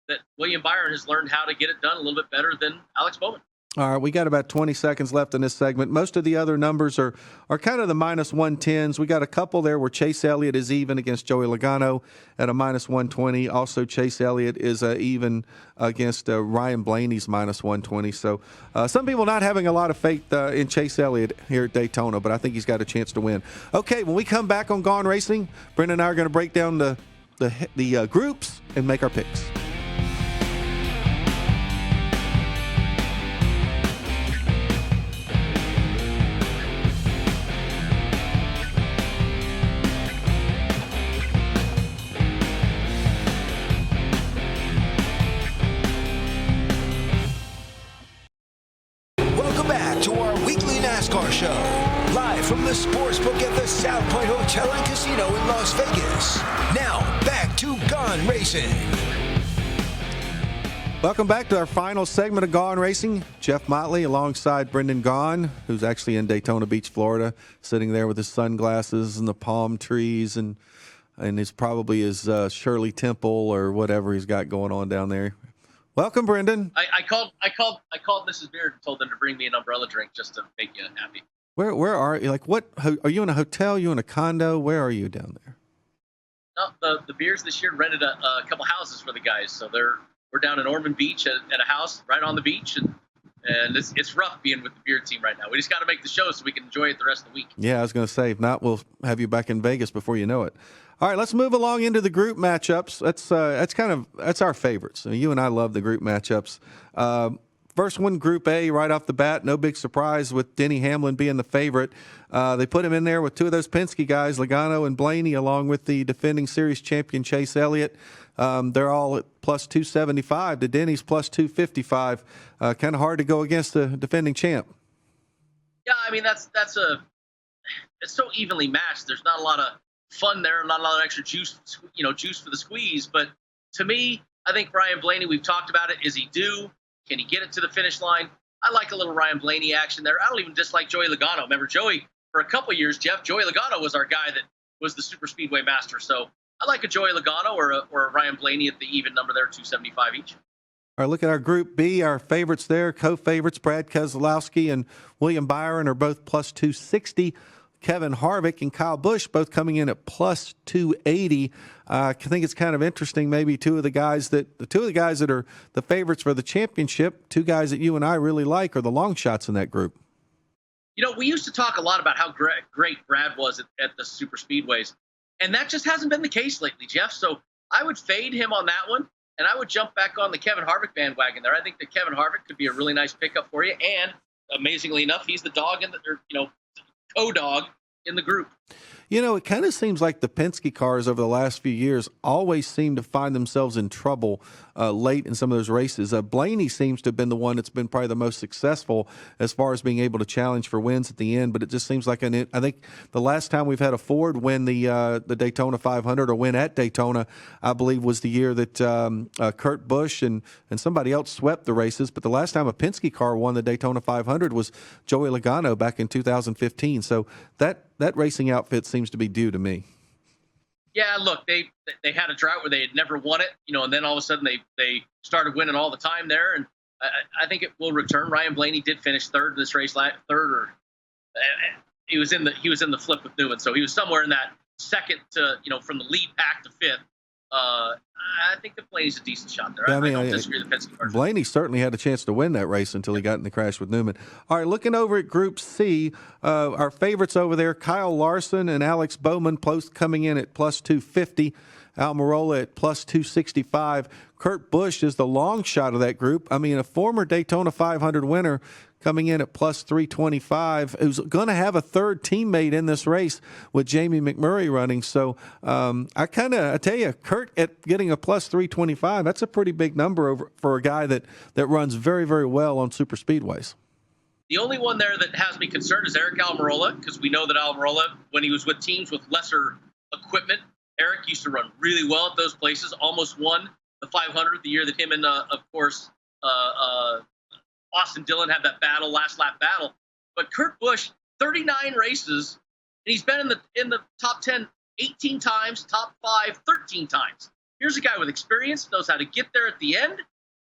that William Byron has learned how to get it done a little bit better than Alex Bowman. All right, we got about 20 seconds left in this segment. Most of the other numbers are kind of the -110s. We got a couple there where Chase Elliott is even against Joey Logano at a -120. Also, Chase Elliott is even against Ryan Blaney's -120. So some people not having a lot of faith in Chase Elliott here at Daytona, but I think he's got a chance to win. Okay, when we come back on Gaughan Racing, Brendan and I are going to break down the groups and make our picks. NASCAR show, live from the sportsbook at the South Point Hotel and Casino in Las Vegas. Now, back to Gaughan Racing. Welcome back to our final segment of Gaughan Racing. Jeff Motley alongside Brendan Gaughan, who's actually in Daytona Beach, Florida, sitting there with his sunglasses and the palm trees and is probably his Shirley Temple or whatever he's got going on down there. Welcome, Brendan. I called Mrs. Beard and told them to bring me an umbrella drink just to make you happy. Where are you? Like, what? Are you in a hotel? You in a condo? Where are you down there? No, the Beards this year rented a couple houses for the guys, so we're down in Ormond Beach at a house right on the beach, and it's rough being with the Beard team right now. We just got to make the show so we can enjoy it the rest of the week. Yeah, I was going to say, if not, we'll have you back in Vegas before you know it. All right, let's move along into the group matchups. That's our favorites. You and I love the group matchups. First one, Group A, right off the bat. No big surprise with Denny Hamlin being the favorite. They put him in there with 2 of those Penske guys, Logano and Blaney, along with the defending series champion Chase Elliott. They're all at +275 to Denny's +255. Kind of hard to go against the defending champ. Yeah, I mean it's so evenly matched. There's not a lot of fun there, not a lot of extra juice for the squeeze. But to me, I think Ryan Blaney, we've talked about it. Is he due? Can he get it to the finish line? I like a little Ryan Blaney action there. I don't even dislike Joey Logano. Remember, Joey, for a couple of years, Jeff, Joey Logano was our guy that was the super speedway master. So I like a Joey Logano or a Ryan Blaney at the even number there, 275 each. All right, look at our Group B. Our favorites there, co-favorites, Brad Keselowski and William Byron are both +260. Kevin Harvick and Kyle Busch both coming in at +280. I think it's kind of interesting. Maybe two of the guys that are the favorites for the championship, 2 guys that you and I really like, are the long shots in that group. We used to talk a lot about how great Brad was at the super speedways, and that just hasn't been the case lately, Jeff. So I would fade him on that one, and I would jump back on the Kevin Harvick bandwagon there. I think that Kevin Harvick could be a really nice pickup for you, and amazingly enough, he's the dog co-dog in the group. It kind of seems like the Penske cars over the last few years always seem to find themselves in trouble late in some of those races. Blaney seems to have been the one that's been probably the most successful as far as being able to challenge for wins at the end, but it just seems like I think the last time we've had a Ford win the Daytona 500 or win at Daytona, I believe, was the year that Kurt Busch and somebody else swept the races, but the last time a Penske car won the Daytona 500 was Joey Logano back in 2015. So that racing outfit seems to be due to me. Yeah, look, they had a drought where they had never won it, and then all of a sudden they started winning all the time there, and I think it will return. Ryan Blaney did finish third in this race, he was in the flip with Newman, so he was somewhere in that second to, from the lead pack to fifth. I think that Blaney's a decent shot there. I don't disagree with the Penske cars. Blaney certainly had a chance to win that race until he got in the crash with Newman. All right, looking over at Group C, our favorites over there, Kyle Larson and Alex Bowman, both coming in at plus 250. Almirola at plus 265. Kurt Busch is the long shot of that group. I mean, a former Daytona 500 winner coming in at plus 325, who's going to have a third teammate in this race with Jamie Mcmurray running. So I tell you, Kurt at getting a plus 325, that's a pretty big number for a guy that runs very, very well on super speedways. The only one there that has me concerned is Eric Almirola, because we know that Almirola, when he was with teams with lesser equipment, Eric used to run really well at those places, almost won the 500 the year that him and, of course, Austin Dillon had that last lap battle. But Kurt Busch, 39 races, and he's been in the top 10 18 times, top 5 13 times. Here's a guy with experience, knows how to get there at the end.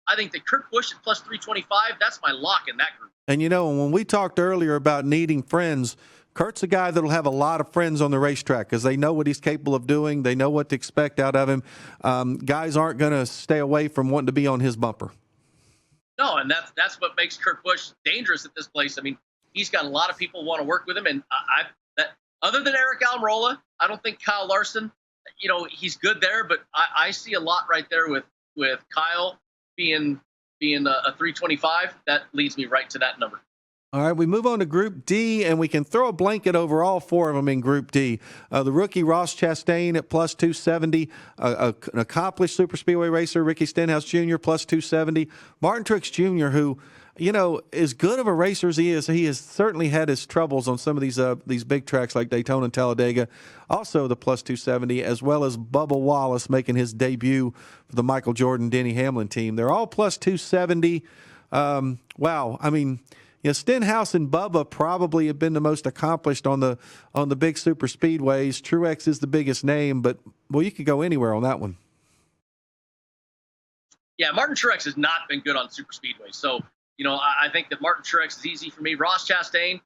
I think that Kurt Busch at plus 325, that's my lock in that group. And, when we talked earlier about needing friends, Kurt's a guy that'll have a lot of friends on the racetrack because they know what he's capable of doing. They know what to expect out of him. Guys aren't going to stay away from wanting to be on his bumper. No, and that's what makes Kurt Busch dangerous at this place. I mean, he's got a lot of people who want to work with him, and other than Eric Almirola, I don't think Kyle Larson, he's good there, but I see a lot right there with Kyle being a 325. That leads me right to that number. All right, we move on to Group D, and we can throw a blanket over all four of them in Group D. The rookie Ross Chastain at plus 270, an accomplished super speedway racer, Ricky Stenhouse Jr., plus 270. Martin Truex Jr., who, as good of a racer as he has certainly had his troubles on some of these big tracks like Daytona and Talladega. Also the plus 270, as well as Bubba Wallace making his debut for the Michael Jordan, Denny Hamlin team. They're all plus 270. Wow, I mean, Stenhouse and Bubba probably have been the most accomplished on the big super speedways. Truex is the biggest name, but you could go anywhere on that one. Yeah, Martin Truex has not been good on super speedways. So, I think that Martin Truex is easy for me. Ross Chastain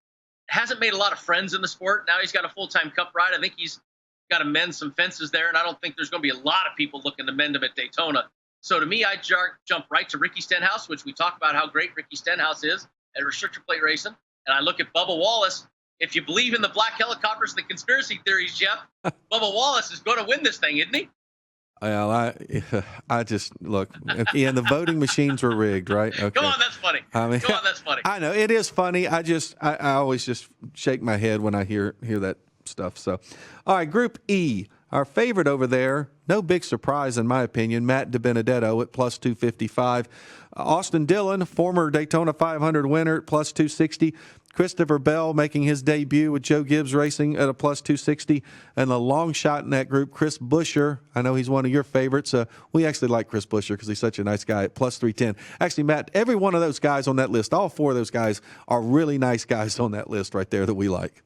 hasn't made a lot of friends in the sport. Now he's got a full-time Cup ride. I think he's got to mend some fences there, and I don't think there's going to be a lot of people looking to mend him at Daytona. So to me, I jump right to Ricky Stenhouse, which we talk about how great Ricky Stenhouse is at restrictor plate racing, and I look at Bubba Wallace. If you believe in the black helicopters, the conspiracy theories, Jeff, Bubba Wallace is going to win this thing, isn't he? Well, I just look. Yeah, the voting machines were rigged, right? Okay. Come on, that's funny. That's funny. I know it is funny. I always just shake my head when I hear that stuff. So, all right, Group E. Our favorite over there, no big surprise in my opinion, Matt DiBenedetto at plus 255. Austin Dillon, former Daytona 500 winner at plus 260. Christopher Bell making his debut with Joe Gibbs Racing at a plus 260. And the long shot in that group, Chris Buescher. I know he's one of your favorites. We actually like Chris Buescher because he's such a nice guy at plus 310. Actually, Matt, every one of those guys on that list, all four of those guys are really nice guys on that list right there that we like.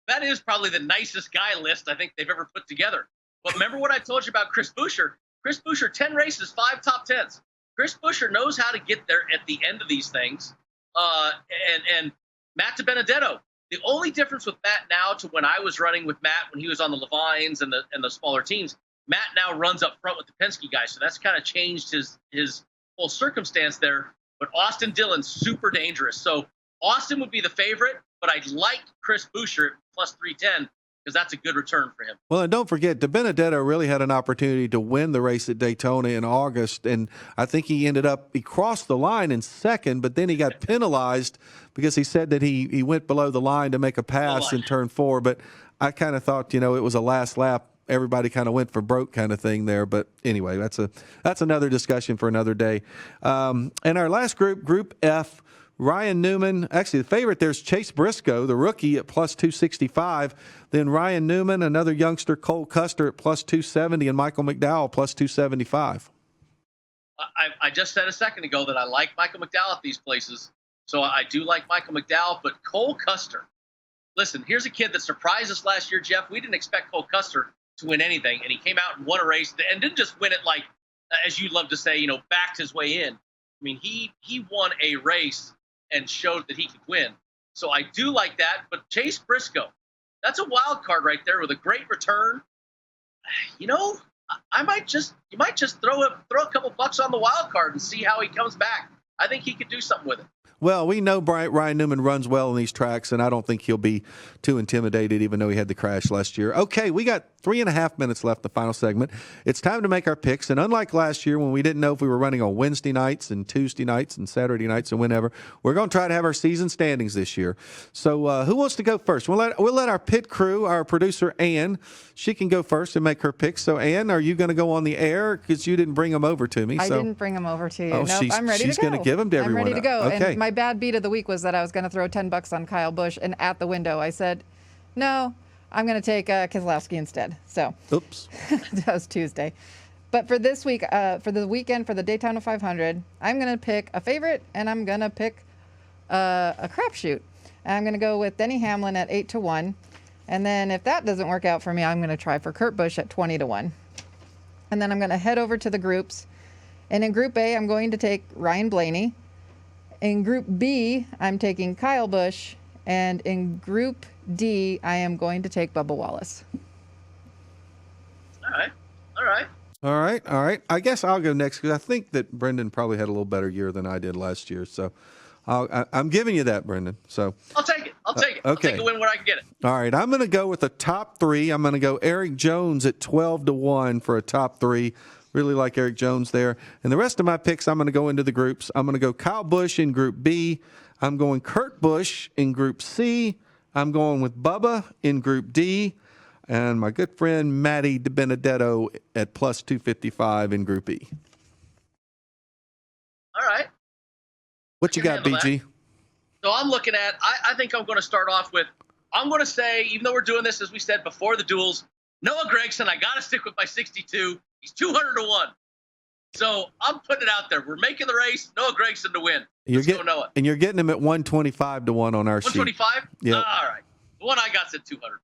That is probably the nicest guy list I think they've ever put together. But remember what I told you about Chris Buescher? Chris Buescher, 10 races, 5 top 10s. Chris Buescher knows how to get there at the end of these things. And Matt DiBenedetto, the only difference with Matt now to when I was running with Matt when he was on the Levines and the smaller teams, Matt now runs up front with the Penske guys. So that's kind of changed his whole circumstance there. But Austin Dillon's super dangerous. So Austin would be the favorite, but I'd like Chris Buescher at plus 310 because that's a good return for him. Well, and don't forget, DiBenedetto really had an opportunity to win the race at Daytona in August, and I think he crossed the line in second, but then he got penalized because he said that he went below the line to make a pass in turn 4, but I kind of thought, it was a last lap. Everybody kind of went for broke kind of thing there. But anyway, that's another discussion for another day. And our last group, Group F, Ryan Newman, actually the favorite there's Chase Briscoe, the rookie at plus 265. Then Ryan Newman, another youngster, Cole Custer at plus 270, and Michael McDowell plus 275. I just said a second ago that I like Michael McDowell at these places. So I do like Michael McDowell, but Cole Custer. Listen, here's a kid that surprised us last year, Jeff. We didn't expect Cole Custer to win anything, and he came out and won a race and didn't just win it like, as you love to say, backed his way in. I mean, he won a race and showed that he could win. So I do like that. But Chase Briscoe, that's a wild card right there with a great return. You know, you might just throw a couple bucks on the wild card and see how he comes back. I think he could do something with it. Well, we know Ryan Newman runs well in these tracks, and I don't think he'll be too intimidated, even though he had the crash last year. Okay, we got 3.5 minutes left in the final segment. It's time to make our picks, and unlike last year when we didn't know if we were running on Wednesday nights and Tuesday nights and Saturday nights and whenever, we're going to try to have our season standings this year. So who wants to go first? We'll let our pit crew, our producer, Ann, she can go first and make her picks. So, Ann, are you going to go on the air? Because you didn't bring them over to me. I didn't bring them over to you. Oh, nope, I'm ready to go. She's going to give them to everyone. I'm ready to go. Okay. And my bad beat of the week was that I was going to throw $10 on Kyle Busch, and at the window I said, no, I'm going to take Keselowski instead. So, oops, that was Tuesday. But for this week, for the weekend, for the Daytona 500, I'm going to pick a favorite, and I'm going to pick a crapshoot. I'm going to go with Denny Hamlin at 8-1, and then if that doesn't work out for me, I'm going to try for Kurt Busch at 20-1, and then I'm going to head over to the groups. And in Group A, I'm going to take Ryan Blaney. In Group B, I'm taking Kyle Busch. And in Group D, I am going to take Bubba Wallace. All right. I guess I'll go next because I think that Brendan probably had a little better year than I did last year. So I'm giving you that, Brendan. So I'll take it. Okay. I'll take a win when I can get it. All right. I'm going to go with the top three. I'm going to go Eric Jones at 12-1 for a top three. Really like Eric Jones there. And the rest of my picks, I'm going to go into the groups. I'm going to go Kyle Busch in Group B. I'm going Kurt Busch in Group C. I'm going with Bubba in Group D. And my good friend Matty DiBenedetto at plus 255 in Group E. All right. What you got, BG? So I'm looking at, I think I'm going to start off with, I'm going to say, even though we're doing this, as we said before the duels, Noah Gragson, I got to stick with my 62. He's 200-1. So I'm putting it out there. We're making the race. Noah Gragson to win. Let's go Noah. And you're getting him at 125-1 on our sheet. 125? Yeah. All right. The one I got said 200.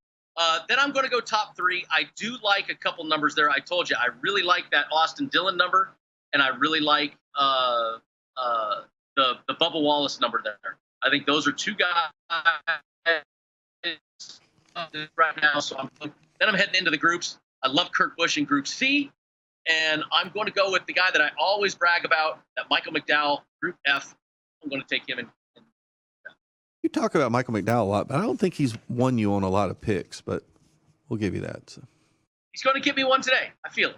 Then I'm going to go top three. I do like a couple numbers there. I told you, I really like that Austin Dillon number, and I really like the Bubba Wallace number there. I think those are two guys right now. So then I'm heading into the groups. I love Kurt Busch in Group C, and I'm going to go with the guy that I always brag about, that Michael McDowell, Group F. I'm going to take him in. You talk about Michael McDowell a lot, but I don't think he's won you on a lot of picks, but we'll give you that. So. He's going to give me one today. I feel it.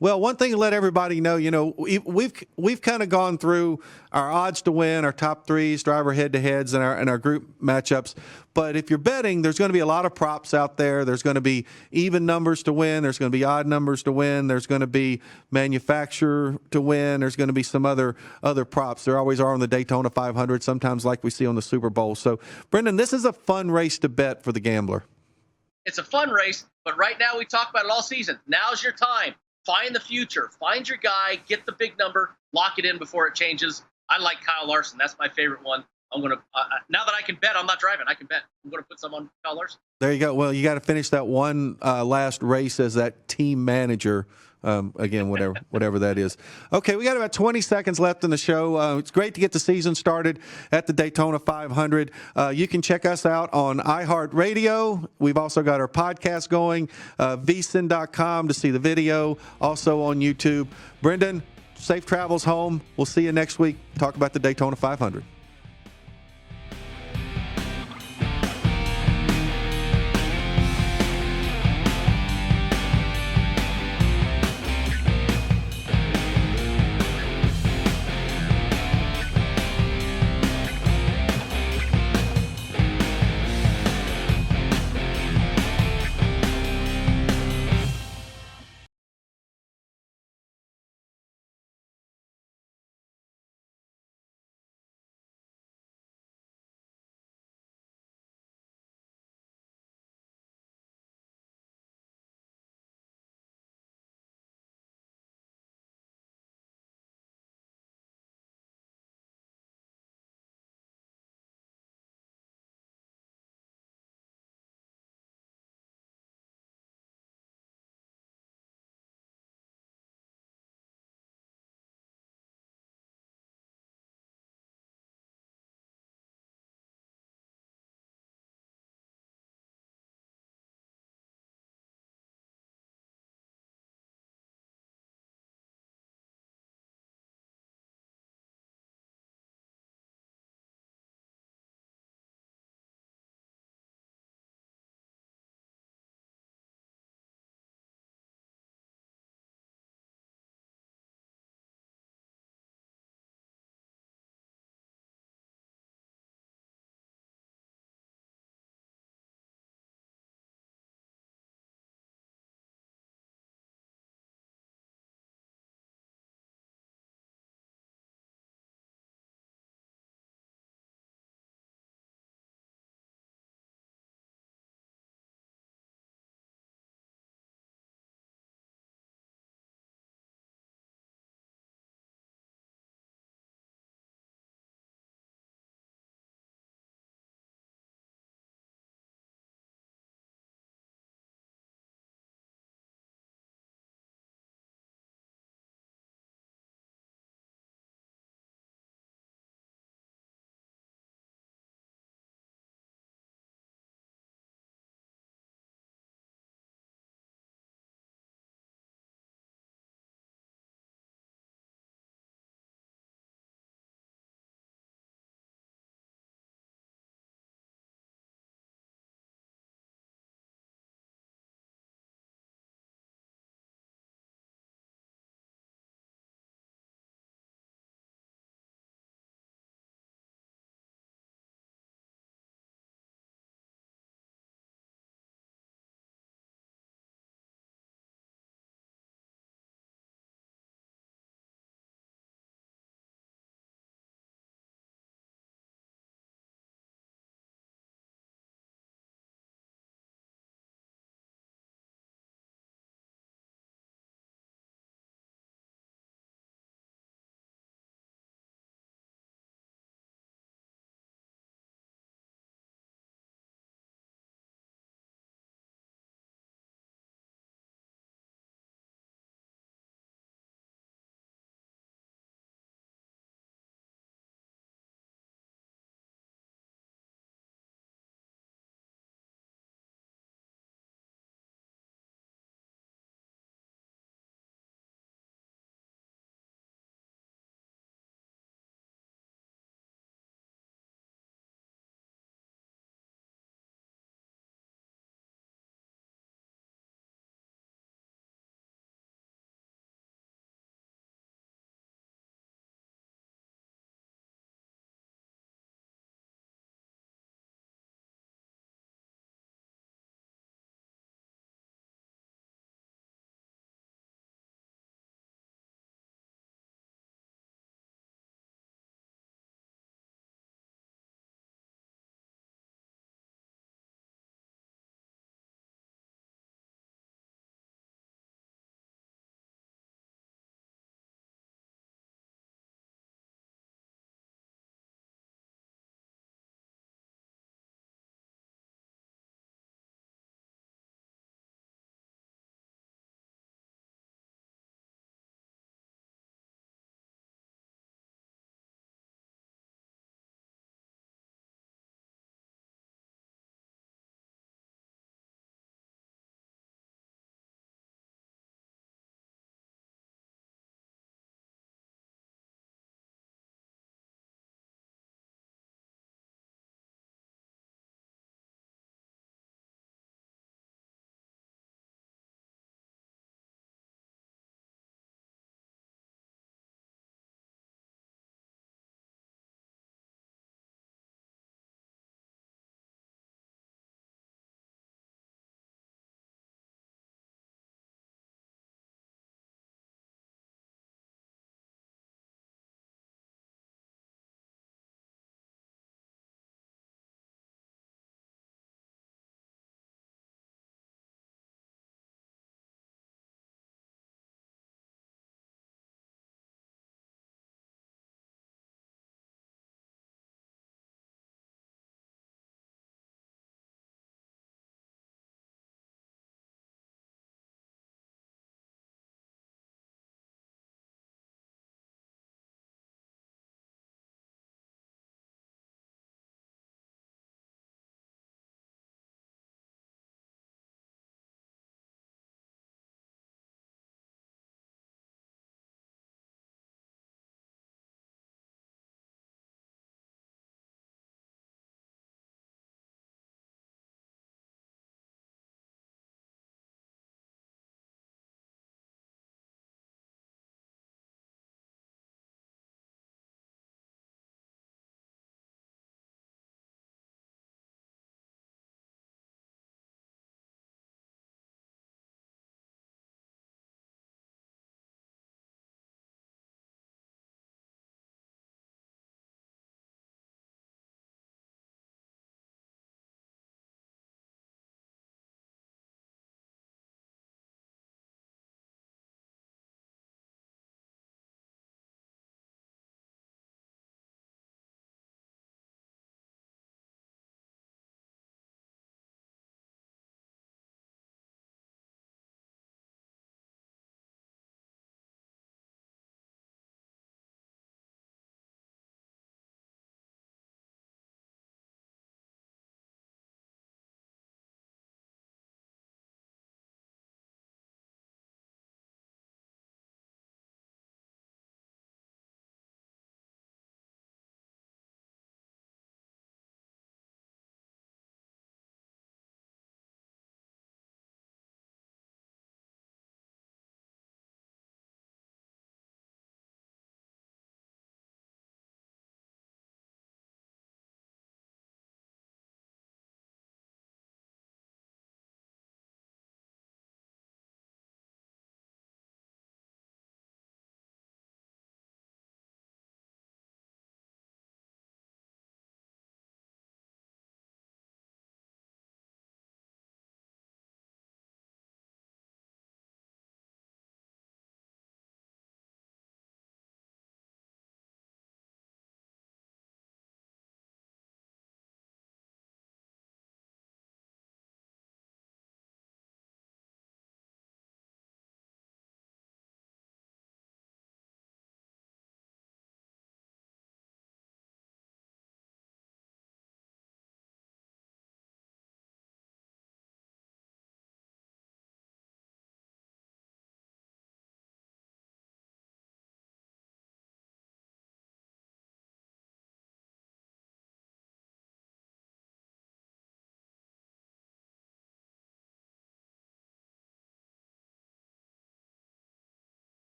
Well, one thing to let everybody know, we've kind of gone through our odds to win, our top threes, driver head-to-heads, and our group matchups. But if you're betting, there's going to be a lot of props out there. There's going to be even numbers to win. There's going to be odd numbers to win. There's going to be manufacturer to win. There's going to be some other props. There always are on the Daytona 500, sometimes like we see on the Super Bowl. So, Brendan, this is a fun race to bet for the gambler. It's a fun race, but right now we talk about it all season. Now's your time. Find the future. Find your guy. Get the big number. Lock it in before it changes. I like Kyle Larson. That's my favorite one. I'm going to now that I can bet, I'm not driving. I can bet. I'm going to put some on Kyle Larson. There you go. Well, you got to finish that one last race as that team manager. Again, whatever that is. Okay, we got about 20 seconds left in the show. It's great to get the season started at the Daytona 500. You can check us out on iHeartRadio. We've also got our podcast going, vsin.com to see the video, also on YouTube. Brendan, safe travels home. We'll see you next week. Talk about the Daytona 500.